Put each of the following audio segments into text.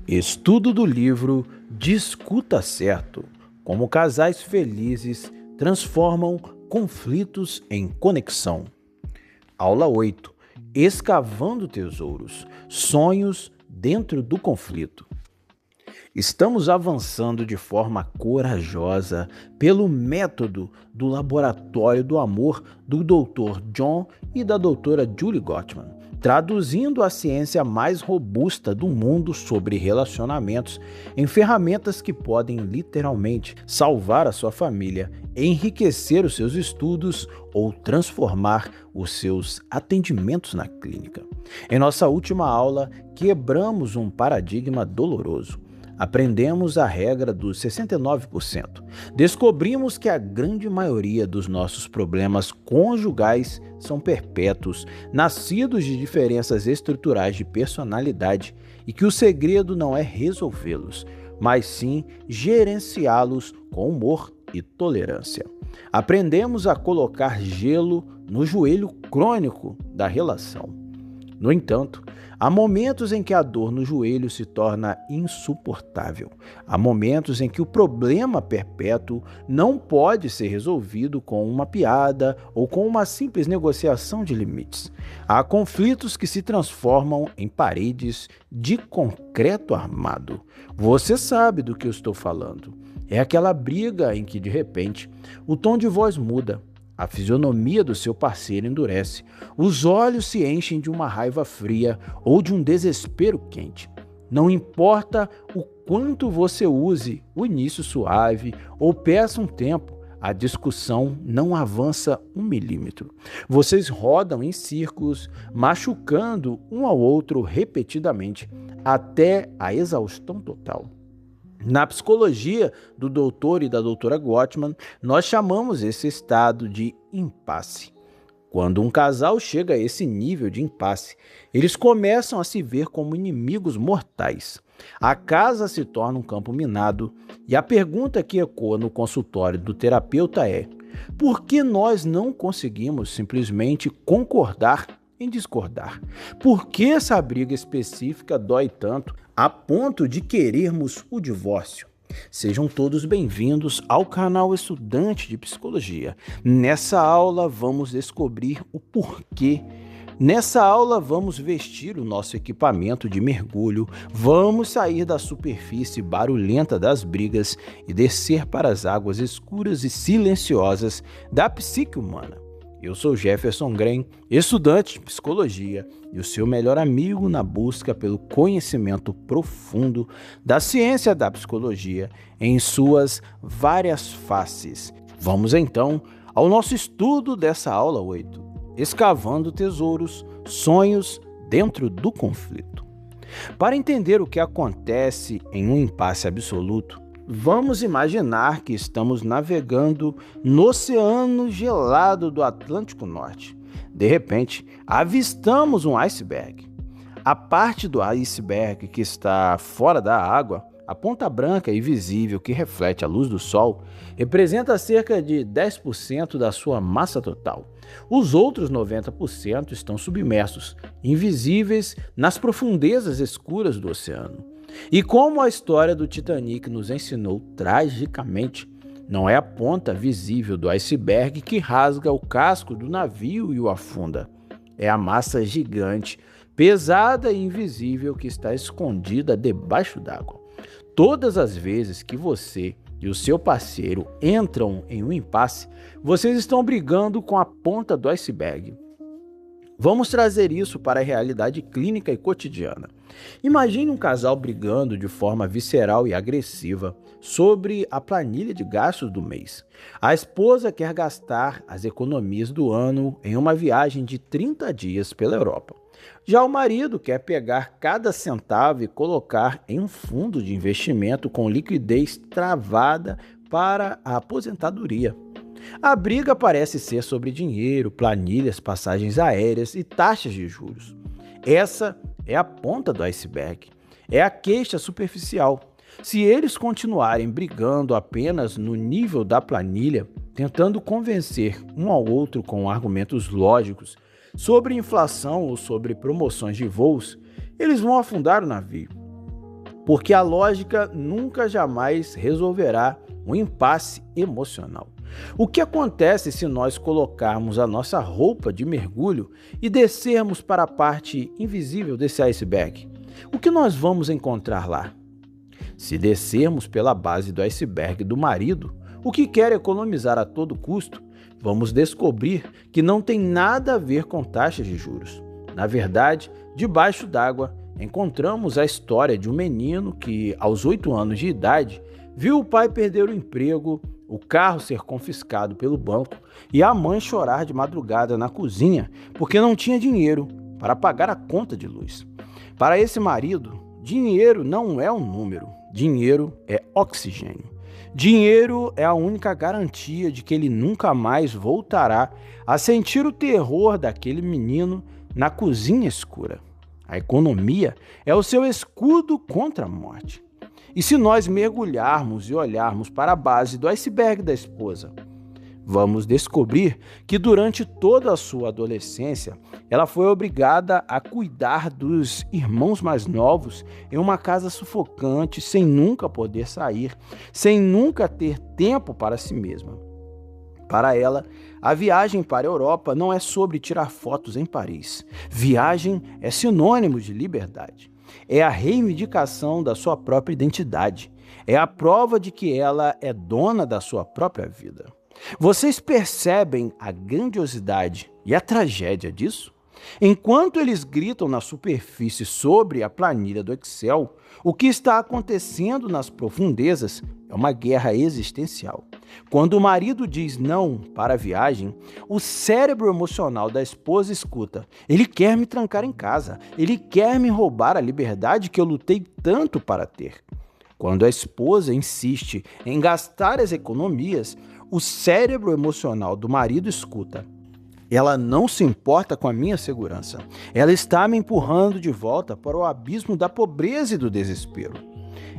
Estudo do livro Discuta Certo: Como casais felizes transformam conflitos em conexão. Aula 8. Escavando tesouros. Sonhos dentro do conflito. Estamos avançando de forma corajosa pelo método do Laboratório do Amor do Dr. John e da doutora Julie Gottman, traduzindo a ciência mais robusta do mundo sobre relacionamentos em ferramentas que podem literalmente salvar a sua família, enriquecer os seus estudos ou transformar os seus atendimentos na clínica. Em nossa última aula, quebramos um paradigma doloroso. Aprendemos a regra dos 69%. Descobrimos que a grande maioria dos nossos problemas conjugais são perpétuos, nascidos de diferenças estruturais de personalidade e que o segredo não é resolvê-los, mas sim gerenciá-los com humor e tolerância. Aprendemos a colocar gelo no joelho crônico da relação. No entanto, há momentos em que a dor no joelho se torna insuportável. Há momentos em que o problema perpétuo não pode ser resolvido com uma piada ou com uma simples negociação de limites. Há conflitos que se transformam em paredes de concreto armado. Você sabe do que eu estou falando. É aquela briga em que, de repente, o tom de voz muda. A fisionomia do seu parceiro endurece, os olhos se enchem de uma raiva fria ou de um desespero quente. Não importa o quanto você use o início suave ou peça um tempo, a discussão não avança 1 milímetro. Vocês rodam em círculos, machucando um ao outro repetidamente, até a exaustão total. Na psicologia do doutor e da doutora Gottman, nós chamamos esse estado de impasse. Quando um casal chega a esse nível de impasse, eles começam a se ver como inimigos mortais. A casa se torna um campo minado e a pergunta que ecoa no consultório do terapeuta é: por que nós não conseguimos simplesmente concordar em discordar? Por que essa briga específica dói tanto a ponto de querermos o divórcio? Sejam todos bem-vindos ao canal Estudante de Psicologia. Nessa aula vamos descobrir o porquê. Nessa aula vamos vestir o nosso equipamento de mergulho, vamos sair da superfície barulhenta das brigas e descer para as águas escuras e silenciosas da psique humana. Eu sou Jefferson Grem, estudante de psicologia e o seu melhor amigo na busca pelo conhecimento profundo da ciência da psicologia em suas várias faces. Vamos então ao nosso estudo dessa aula 8, Escavando Tesouros, Sonhos dentro do Conflito. Para entender o que acontece em um impasse absoluto, vamos imaginar que estamos navegando no oceano gelado do Atlântico Norte. De repente, avistamos um iceberg. A parte do iceberg que está fora da água, a ponta branca e visível que reflete a luz do sol, representa cerca de 10% da sua massa total. Os outros 90% estão submersos, invisíveis nas profundezas escuras do oceano. E como a história do Titanic nos ensinou tragicamente, não é a ponta visível do iceberg que rasga o casco do navio e o afunda. É a massa gigante, pesada e invisível que está escondida debaixo d'água. Todas as vezes que você e o seu parceiro entram em um impasse, vocês estão brigando com a ponta do iceberg. Vamos trazer isso para a realidade clínica e cotidiana. Imagine um casal brigando de forma visceral e agressiva sobre a planilha de gastos do mês. A esposa quer gastar as economias do ano em uma viagem de 30 dias pela Europa. Já o marido quer pegar cada centavo e colocar em um fundo de investimento com liquidez travada para a aposentadoria. A briga parece ser sobre dinheiro, planilhas, passagens aéreas e taxas de juros. Essa é a ponta do iceberg, é a queixa superficial. Se eles continuarem brigando apenas no nível da planilha, tentando convencer um ao outro com argumentos lógicos sobre inflação ou sobre promoções de voos, eles vão afundar o navio. porque a lógica nunca jamais resolverá um impasse emocional. O que acontece se nós colocarmos a nossa roupa de mergulho e descermos para a parte invisível desse iceberg? O que nós vamos encontrar lá? Se descermos pela base do iceberg do marido, o que quer economizar a todo custo, vamos descobrir que não tem nada a ver com taxas de juros. Na verdade, debaixo d'água, encontramos a história de um menino que, aos 8 anos de idade, viu o pai perder o emprego, o carro ser confiscado pelo banco e a mãe chorar de madrugada na cozinha porque não tinha dinheiro para pagar a conta de luz. Para esse marido, dinheiro não é um número, dinheiro é oxigênio. Dinheiro é a única garantia de que ele nunca mais voltará a sentir o terror daquele menino na cozinha escura. A economia é o seu escudo contra a morte. E se nós mergulharmos e olharmos para a base do iceberg da esposa, vamos descobrir que durante toda a sua adolescência, ela foi obrigada a cuidar dos irmãos mais novos em uma casa sufocante, sem nunca poder sair, sem nunca ter tempo para si mesma. Para ela, a viagem para a Europa não é sobre tirar fotos em Paris. Viagem é sinônimo de liberdade. É a reivindicação da sua própria identidade. É a prova de que ela é dona da sua própria vida. Vocês percebem a grandiosidade e a tragédia disso? Enquanto eles gritam na superfície sobre a planilha do Excel, o que está acontecendo nas profundezas é uma guerra existencial. Quando o marido diz não para a viagem, o cérebro emocional da esposa escuta: ele quer me trancar em casa, ele quer me roubar a liberdade que eu lutei tanto para ter. Quando a esposa insiste em gastar as economias, o cérebro emocional do marido escuta: ela não se importa com a minha segurança. Ela está me empurrando de volta para o abismo da pobreza e do desespero.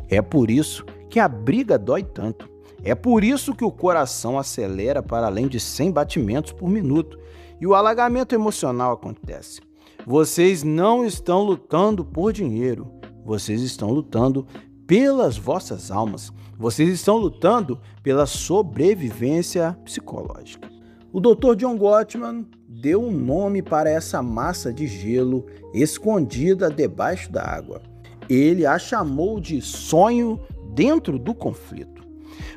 É por isso que a briga dói tanto. É por isso que o coração acelera para além de 100 batimentos por minuto e o alagamento emocional acontece. Vocês não estão lutando por dinheiro. Vocês estão lutando pelas vossas almas. Vocês estão lutando pela sobrevivência psicológica. O Dr. John Gottman deu um nome para essa massa de gelo escondida debaixo da água. Ele a chamou de sonho dentro do conflito.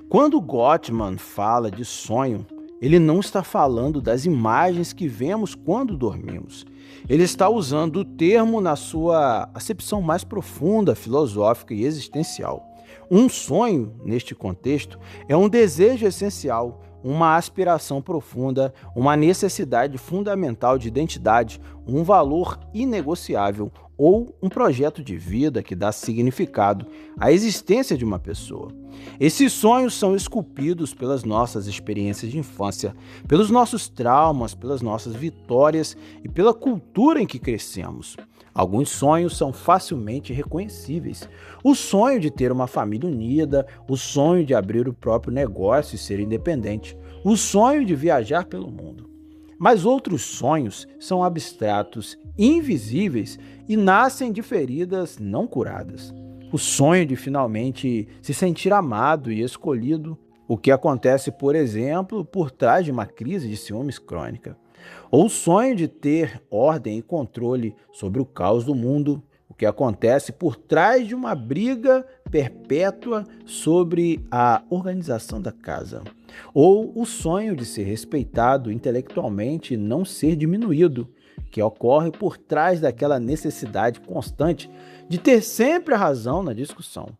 Quando Gottman fala de sonho, ele não está falando das imagens que vemos quando dormimos. Ele está usando o termo na sua acepção mais profunda, filosófica e existencial. Um sonho, neste contexto, é um desejo essencial, uma aspiração profunda, uma necessidade fundamental de identidade, um valor inegociável ou um projeto de vida que dá significado à existência de uma pessoa. Esses sonhos são esculpidos pelas nossas experiências de infância, pelos nossos traumas, pelas nossas vitórias e pela cultura em que crescemos. Alguns sonhos são facilmente reconhecíveis. O sonho de ter uma família unida, o sonho de abrir o próprio negócio e ser independente, o sonho de viajar pelo mundo. Mas outros sonhos são abstratos, invisíveis e nascem de feridas não curadas. O sonho de finalmente se sentir amado e escolhido, o que acontece, por exemplo, por trás de uma crise de ciúmes crônica. Ou o sonho de ter ordem e controle sobre o caos do mundo, o que acontece por trás de uma briga perpétua sobre a organização da casa. Ou o sonho de ser respeitado intelectualmente e não ser diminuído, que ocorre por trás daquela necessidade constante de ter sempre a razão na discussão.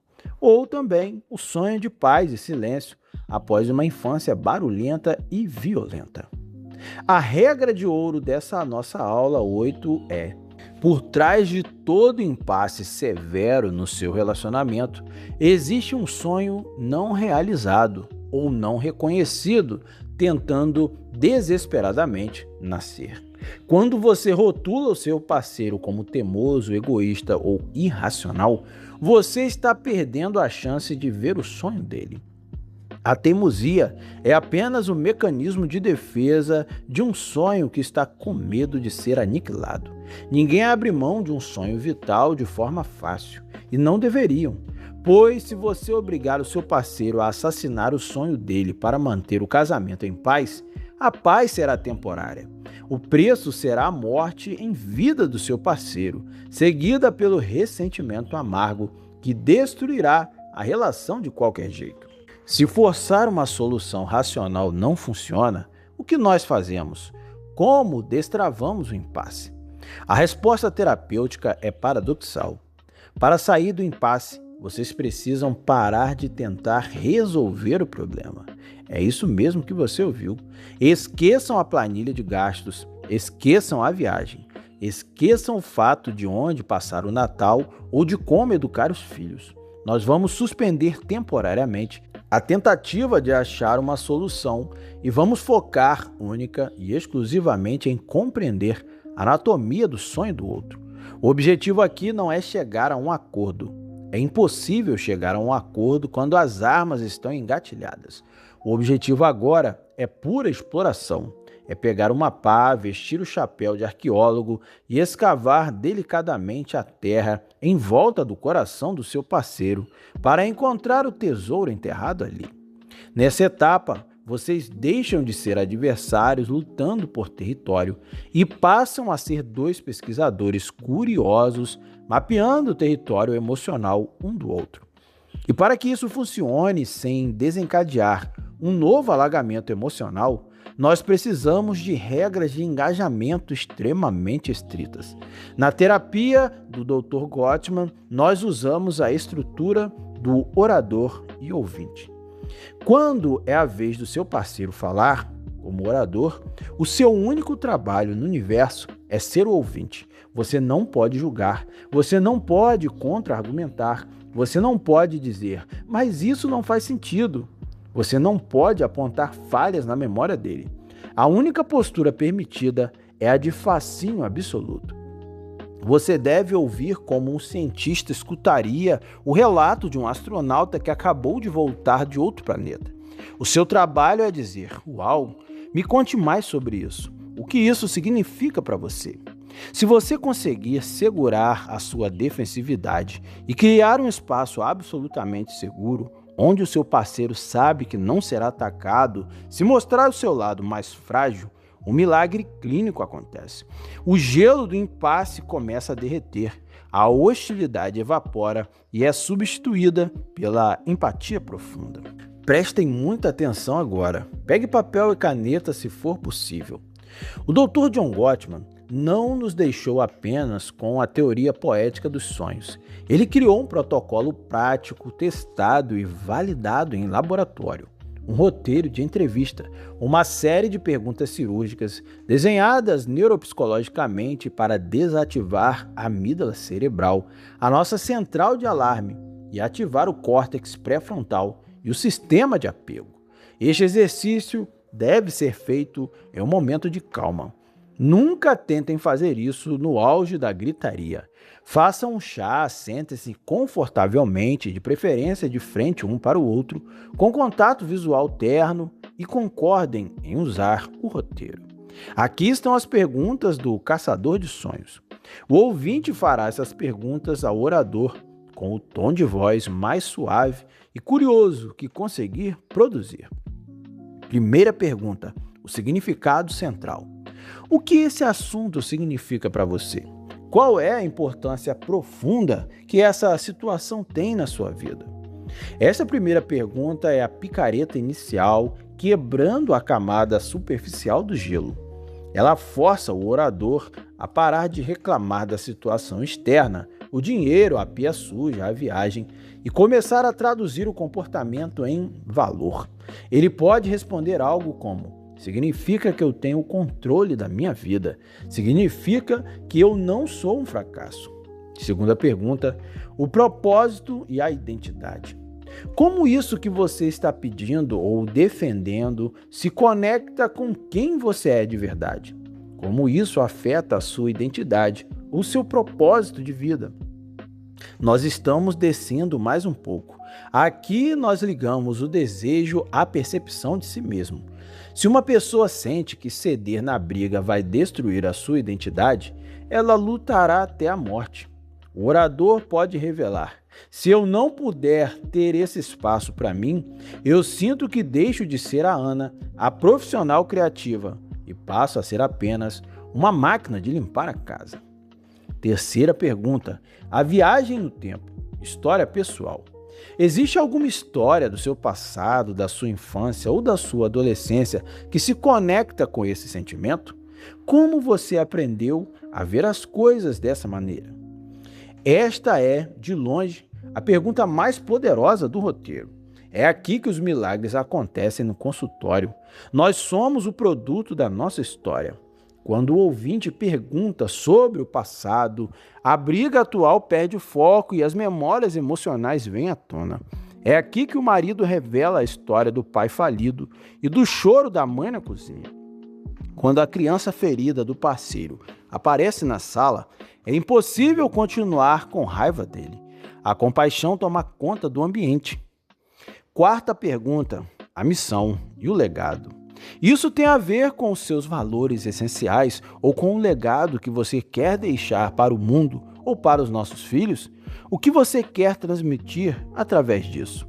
Ou também o sonho de paz e silêncio após uma infância barulhenta e violenta. A regra de ouro dessa nossa aula 8 é: por trás de todo impasse severo no seu relacionamento, existe um sonho não realizado ou não reconhecido, tentando desesperadamente nascer. Quando você rotula o seu parceiro como teimoso, egoísta ou irracional, você está perdendo a chance de ver o sonho dele. A teimosia é apenas o mecanismo de defesa de um sonho que está com medo de ser aniquilado. Ninguém abre mão de um sonho vital de forma fácil. e não deveriam. Pois se você obrigar o seu parceiro a assassinar o sonho dele para manter o casamento em paz, a paz será temporária. O preço será a morte em vida do seu parceiro, seguida pelo ressentimento amargo que destruirá a relação de qualquer jeito. Se forçar uma solução racional não funciona, o que nós fazemos? Como destravamos o impasse? A resposta terapêutica é paradoxal. Para sair do impasse, vocês precisam parar de tentar resolver o problema. É isso mesmo que você ouviu. Esqueçam a planilha de gastos, esqueçam a viagem, esqueçam o fato de onde passar o Natal ou de como educar os filhos. Nós vamos suspender temporariamente a tentativa de achar uma solução e vamos focar única e exclusivamente em compreender a anatomia do sonho do outro. O objetivo aqui não é chegar a um acordo. É impossível chegar a um acordo quando as armas estão engatilhadas. O objetivo agora é pura exploração. É pegar uma pá, vestir o chapéu de arqueólogo e escavar delicadamente a terra em volta do coração do seu parceiro para encontrar o tesouro enterrado ali. Nessa etapa, vocês deixam de ser adversários lutando por território e passam a ser dois pesquisadores curiosos mapeando o território emocional um do outro. E para que isso funcione sem desencadear um novo alagamento emocional, nós precisamos de regras de engajamento extremamente estritas. Na terapia do Dr. Gottman, nós usamos a estrutura do orador e ouvinte. Quando é a vez do seu parceiro falar, como orador, o seu único trabalho no universo é ser o ouvinte. Você não pode julgar, você não pode contra-argumentar, você não pode dizer, mas isso não faz sentido. Você não pode apontar falhas na memória dele. A única postura permitida é a de fascínio absoluto. Você deve ouvir como um cientista escutaria o relato de um astronauta que acabou de voltar de outro planeta. O seu trabalho é dizer, uau, me conte mais sobre isso. O que isso significa para você? Se você conseguir segurar a sua defensividade e criar um espaço absolutamente seguro, onde o seu parceiro sabe que não será atacado, se mostrar o seu lado mais frágil, um milagre clínico acontece. O gelo do impasse começa a derreter, a hostilidade evapora e é substituída pela empatia profunda. Prestem muita atenção agora. Pegue papel e caneta se for possível. O Dr. John Gottman não nos deixou apenas com a teoria poética dos sonhos. Ele criou um protocolo prático, testado e validado em laboratório. Um roteiro de entrevista, uma série de perguntas cirúrgicas desenhadas neuropsicologicamente para desativar a amígdala cerebral, a nossa central de alarme, e ativar o córtex pré-frontal e o sistema de apego. Este exercício deve ser feito em um momento de calma. Nunca tentem fazer isso no auge da gritaria. Façam um chá, sentem-se confortavelmente, de preferência de frente um para o outro, com contato visual terno e concordem em usar o roteiro. Aqui estão as perguntas do caçador de sonhos. O ouvinte fará essas perguntas ao orador com o tom de voz mais suave e curioso que conseguir produzir. Primeira pergunta: o significado central. O que esse assunto significa para você? Qual é a importância profunda que essa situação tem na sua vida? Essa primeira pergunta é a picareta inicial, quebrando a camada superficial do gelo. Ela força o orador a parar de reclamar da situação externa, o dinheiro, a pia suja, a viagem, e começar a traduzir o comportamento em valor. Ele pode responder algo como: significa que eu tenho o controle da minha vida. Significa que eu não sou um fracasso. Segunda pergunta: o propósito e a identidade. Como isso que você está pedindo ou defendendo se conecta com quem você é de verdade? Como isso afeta a sua identidade, o seu propósito de vida? Nós estamos descendo mais um pouco. Aqui nós ligamos o desejo à percepção de si mesmo. Se uma pessoa sente que ceder na briga vai destruir a sua identidade, ela lutará até a morte. O orador pode revelar: Se eu não puder ter esse espaço para mim, eu sinto que deixo de ser a Ana, a profissional criativa, e passo a ser apenas uma máquina de limpar a casa. Terceira pergunta: a viagem no tempo. História pessoal. Existe alguma história do seu passado, da sua infância ou da sua adolescência que se conecta com esse sentimento? Como você aprendeu a ver as coisas dessa maneira? Esta é, de longe, a pergunta mais poderosa do roteiro. É aqui que os milagres acontecem no consultório. Nós somos o produto da nossa história. Quando o ouvinte pergunta sobre o passado, a briga atual perde o foco e as memórias emocionais vêm à tona. É aqui que o marido revela a história do pai falido e do choro da mãe na cozinha. Quando a criança ferida do parceiro aparece na sala, é impossível continuar com raiva dele. A compaixão toma conta do ambiente. Quarta pergunta: a missão e o legado. Isso tem a ver com os seus valores essenciais ou com o legado que você quer deixar para o mundo ou para os nossos filhos? O que você quer transmitir através disso?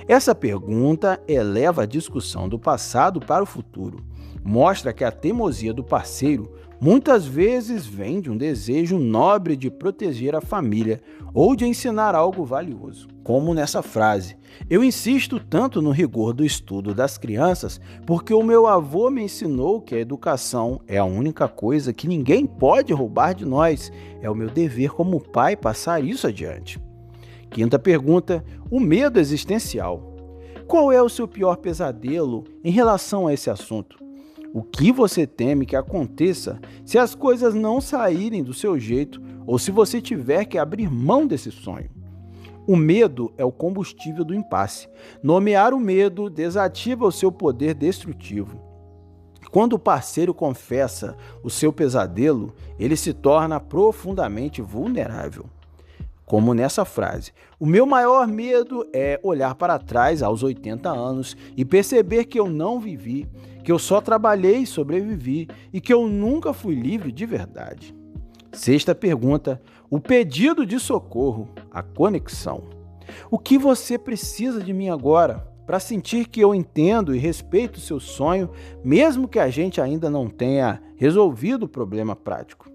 Essa pergunta eleva a discussão do passado para o futuro. Mostra que a teimosia do parceiro muitas vezes vem de um desejo nobre de proteger a família ou de ensinar algo valioso. Como nessa frase: eu insisto tanto no rigor do estudo das crianças porque o meu avô me ensinou que a educação é a única coisa que ninguém pode roubar de nós. É o meu dever como pai passar isso adiante. Quinta pergunta: o medo existencial. Qual é o seu pior pesadelo em relação a esse assunto? O que você teme que aconteça se as coisas não saírem do seu jeito ou se você tiver que abrir mão desse sonho? O medo é o combustível do impasse. Nomear o medo desativa o seu poder destrutivo. Quando o parceiro confessa o seu pesadelo, ele se torna profundamente vulnerável. Como nessa frase: o meu maior medo é olhar para trás aos 80 anos e perceber que eu não vivi, que eu só trabalhei e sobrevivi e que eu nunca fui livre de verdade. Sexta pergunta: o pedido de socorro, a conexão. O que você precisa de mim agora para sentir que eu entendo e respeito o seu sonho, mesmo que a gente ainda não tenha resolvido o problema prático?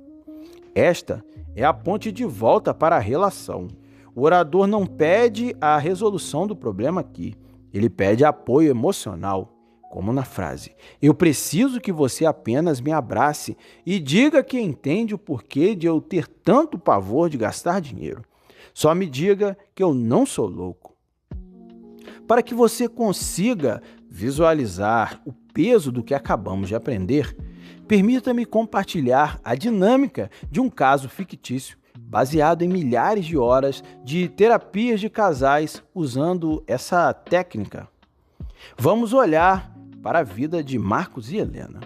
Esta é a ponte de volta para a relação. O orador não pede a resolução do problema aqui, ele pede apoio emocional. Como na frase: eu preciso que você apenas me abrace e diga que entende o porquê de eu ter tanto pavor de gastar dinheiro. Só me diga que eu não sou louco. Para que você consiga visualizar o peso do que acabamos de aprender, permita-me compartilhar a dinâmica de um caso fictício, baseado em milhares de horas de terapias de casais usando essa técnica. Vamos olhar para a vida de Marcos e Helena.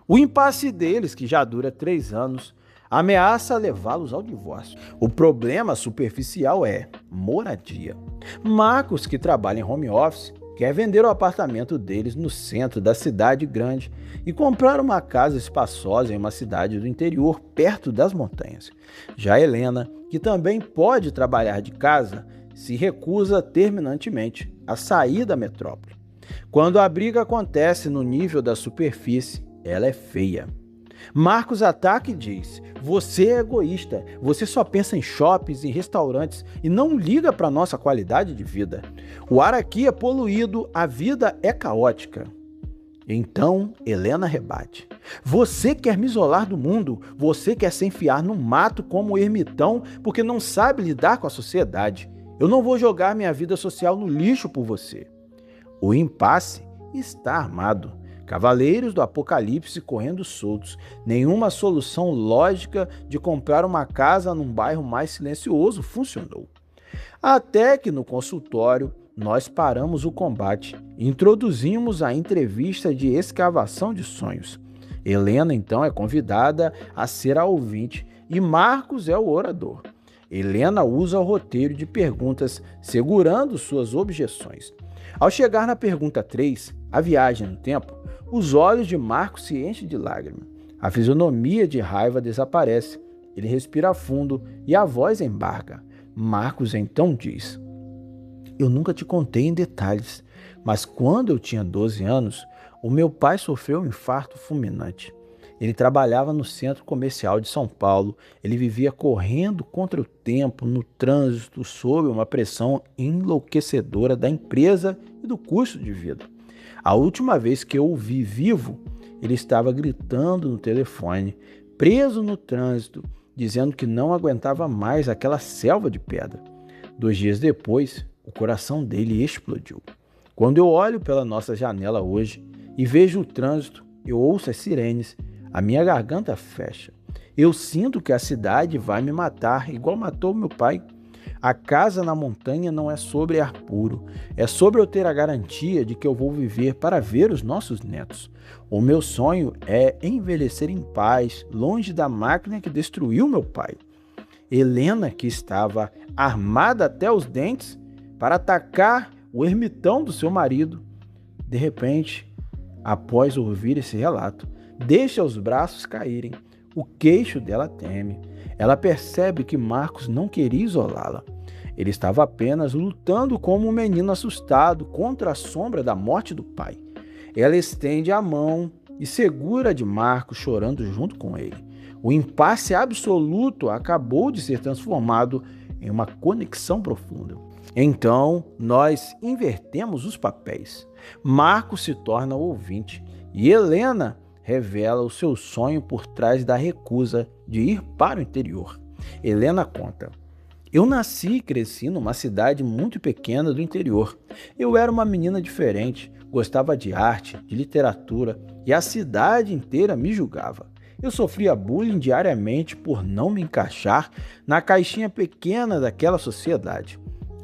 O impasse deles, que já dura 3 anos, ameaça levá-los ao divórcio. O problema superficial é moradia. Marcos, que trabalha em home office, quer vender o apartamento deles no centro da cidade grande e comprar uma casa espaçosa em uma cidade do interior, perto das montanhas. Já Helena, que também pode trabalhar de casa, se recusa terminantemente a sair da metrópole. Quando a briga acontece no nível da superfície, ela é feia. Marcos ataca e diz: você é egoísta, você só pensa em shoppings e restaurantes e não liga para a nossa qualidade de vida. O ar aqui é poluído, a vida é caótica. Então, Helena rebate: você quer me isolar do mundo, você quer se enfiar no mato como ermitão porque não sabe lidar com a sociedade. Eu não vou jogar minha vida social no lixo por você. O impasse está armado. Cavaleiros do Apocalipse correndo soltos. Nenhuma solução lógica de comprar uma casa num bairro mais silencioso funcionou. Até que no consultório nós paramos o combate e introduzimos a entrevista de escavação de sonhos. Helena então é convidada a ser a ouvinte e Marcos é o orador. Helena usa o roteiro de perguntas segurando suas objeções. Ao chegar na pergunta 3, a viagem no tempo, os olhos de Marcos se enchem de lágrimas. A fisionomia de raiva desaparece. Ele respira fundo e a voz embarga. Marcos então diz: Eu nunca te contei em detalhes, mas quando eu tinha 12 anos, o meu pai sofreu um infarto fulminante. Ele trabalhava no centro comercial de São Paulo. Ele vivia correndo contra o tempo, no trânsito, sob uma pressão enlouquecedora da empresa e do custo de vida. A última vez que eu o vi vivo, ele estava gritando no telefone, preso no trânsito, dizendo que não aguentava mais aquela selva de pedra. 2 dias depois, o coração dele explodiu. Quando eu olho pela nossa janela hoje e vejo o trânsito, eu ouço as sirenes, a minha garganta fecha. Eu sinto que a cidade vai me matar, igual matou meu pai. A casa na montanha não é sobre ar puro, é sobre eu ter a garantia de que eu vou viver para ver os nossos netos. O meu sonho é envelhecer em paz, longe da máquina que destruiu meu pai. Helena, que estava armada até os dentes para atacar o ermitão do seu marido, de repente, após ouvir esse relato, deixa os braços caírem. O queixo dela treme. Ela percebe que Marcos não queria isolá-la. Ele estava apenas lutando como um menino assustado contra a sombra da morte do pai. Ela estende a mão e segura de Marcos, chorando junto com ele. O impasse absoluto acabou de ser transformado em uma conexão profunda. Então, nós invertemos os papéis. Marcos se torna o ouvinte e Helena revela o seu sonho por trás da recusa de ir para o interior. Helena conta: Eu nasci e cresci numa cidade muito pequena do interior. Eu era uma menina diferente, gostava de arte, de literatura e a cidade inteira me julgava. Eu sofria bullying diariamente por não me encaixar na caixinha pequena daquela sociedade.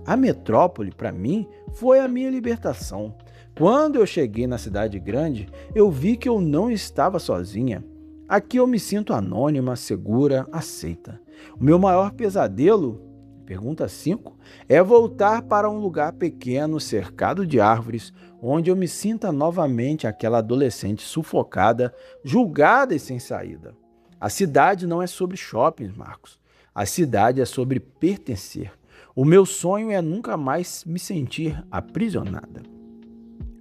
A metrópole, para mim, foi a minha libertação. Quando eu cheguei na cidade grande, eu vi que eu não estava sozinha. Aqui eu me sinto anônima, segura, aceita. O meu maior pesadelo, pergunta 5, é voltar para um lugar pequeno, cercado de árvores, onde eu me sinta novamente aquela adolescente sufocada, julgada e sem saída. A cidade não é sobre shoppings, Marcos. A cidade é sobre pertencer. O meu sonho é nunca mais me sentir aprisionada.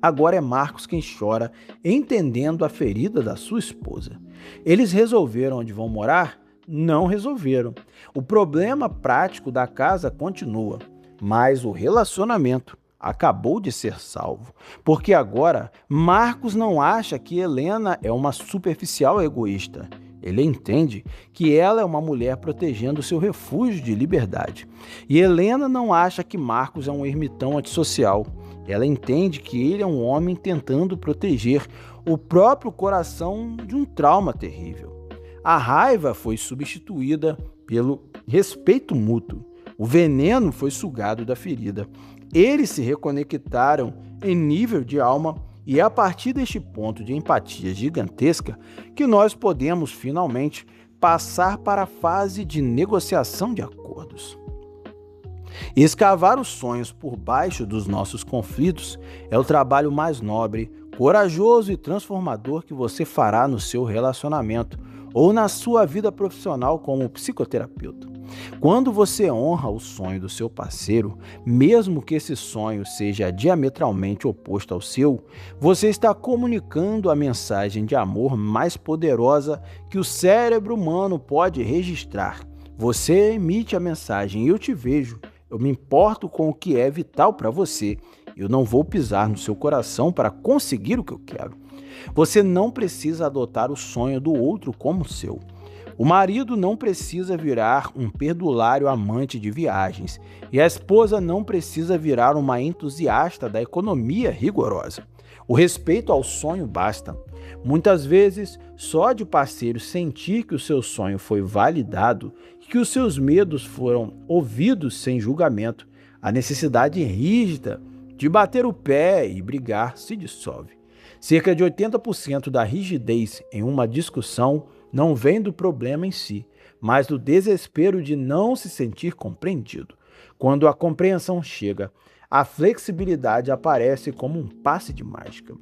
Agora é Marcos quem chora, entendendo a ferida da sua esposa. Eles resolveram onde vão morar? Não resolveram. O problema prático da casa continua, mas o relacionamento acabou de ser salvo. Porque agora Marcos não acha que Helena é uma superficial egoísta. Ele entende que ela é uma mulher protegendo seu refúgio de liberdade. E Helena não acha que Marcos é um ermitão antissocial. Ela entende que ele é um homem tentando proteger o próprio coração de um trauma terrível. A raiva foi substituída pelo respeito mútuo. O veneno foi sugado da ferida. Eles se reconectaram em nível de alma e é a partir deste ponto de empatia gigantesca que nós podemos finalmente passar para a fase de negociação de acordos. Escavar os sonhos por baixo dos nossos conflitos é o trabalho mais nobre, corajoso e transformador que você fará no seu relacionamento ou na sua vida profissional como psicoterapeuta. Quando você honra o sonho do seu parceiro, mesmo que esse sonho seja diametralmente oposto ao seu, você está comunicando a mensagem de amor mais poderosa que o cérebro humano pode registrar. Você emite a mensagem: eu te vejo, eu me importo com o que é vital para você, eu não vou pisar no seu coração para conseguir o que eu quero. Você não precisa adotar o sonho do outro como seu. O marido não precisa virar um perdulário amante de viagens e a esposa não precisa virar uma entusiasta da economia rigorosa. O respeito ao sonho basta. Muitas vezes, só de parceiro sentir que o seu sonho foi validado e que os seus medos foram ouvidos sem julgamento, a necessidade rígida de bater o pé e brigar se dissolve. Cerca de 80% da rigidez em uma discussão não vem do problema em si, mas do desespero de não se sentir compreendido. Quando a compreensão chega, a flexibilidade aparece como um passe de mágica.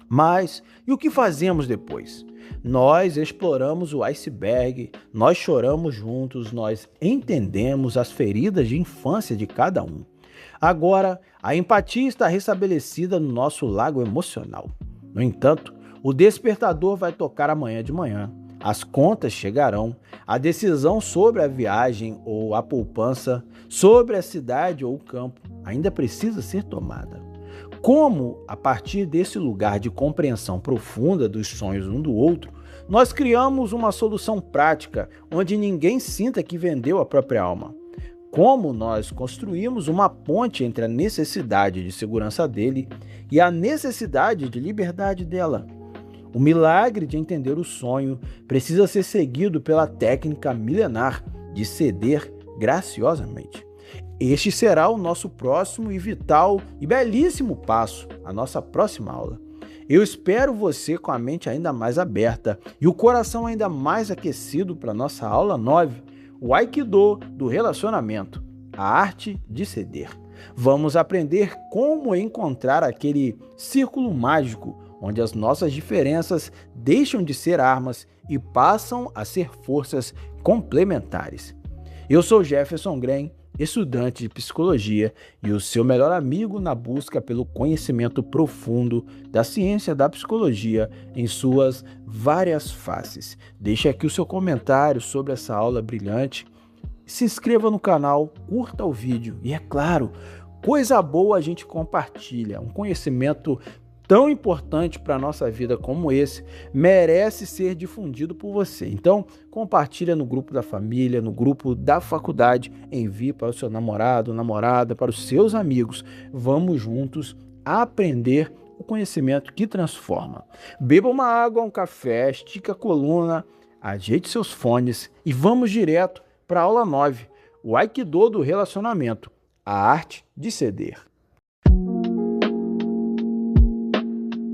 Mas e o que fazemos depois? Nós exploramos o iceberg, nós choramos juntos, nós entendemos as feridas de infância de cada um. Agora, a empatia está restabelecida no nosso lago emocional. No entanto, o despertador vai tocar amanhã de manhã. As contas chegarão, a decisão sobre a viagem ou a poupança, sobre a cidade ou o campo, ainda precisa ser tomada. Como, a partir desse lugar de compreensão profunda dos sonhos um do outro, nós criamos uma solução prática onde ninguém sinta que vendeu a própria alma. Como nós construímos uma ponte entre a necessidade de segurança dele e a necessidade de liberdade dela. O milagre de entender o sonho precisa ser seguido pela técnica milenar de ceder graciosamente. Este será o nosso próximo e vital e belíssimo passo, a nossa próxima aula. Eu espero você com a mente ainda mais aberta e o coração ainda mais aquecido para a nossa aula 9, o Aikido do relacionamento, a arte de ceder. Vamos aprender como encontrar aquele círculo mágico onde as nossas diferenças deixam de ser armas e passam a ser forças complementares. Eu sou Jefferson Grem, estudante de psicologia e o seu melhor amigo na busca pelo conhecimento profundo da ciência da psicologia em suas várias faces. Deixe aqui o seu comentário sobre essa aula brilhante, se inscreva no canal, curta o vídeo e, é claro, coisa boa a gente compartilha, um conhecimento tão importante para a nossa vida como esse, merece ser difundido por você. Então, compartilha no grupo da família, no grupo da faculdade, envie para o seu namorado, namorada, para os seus amigos. Vamos juntos aprender o conhecimento que transforma. Beba uma água, um café, estica a coluna, ajeite seus fones e vamos direto para a aula 9, o Aikido do relacionamento, a arte de ceder.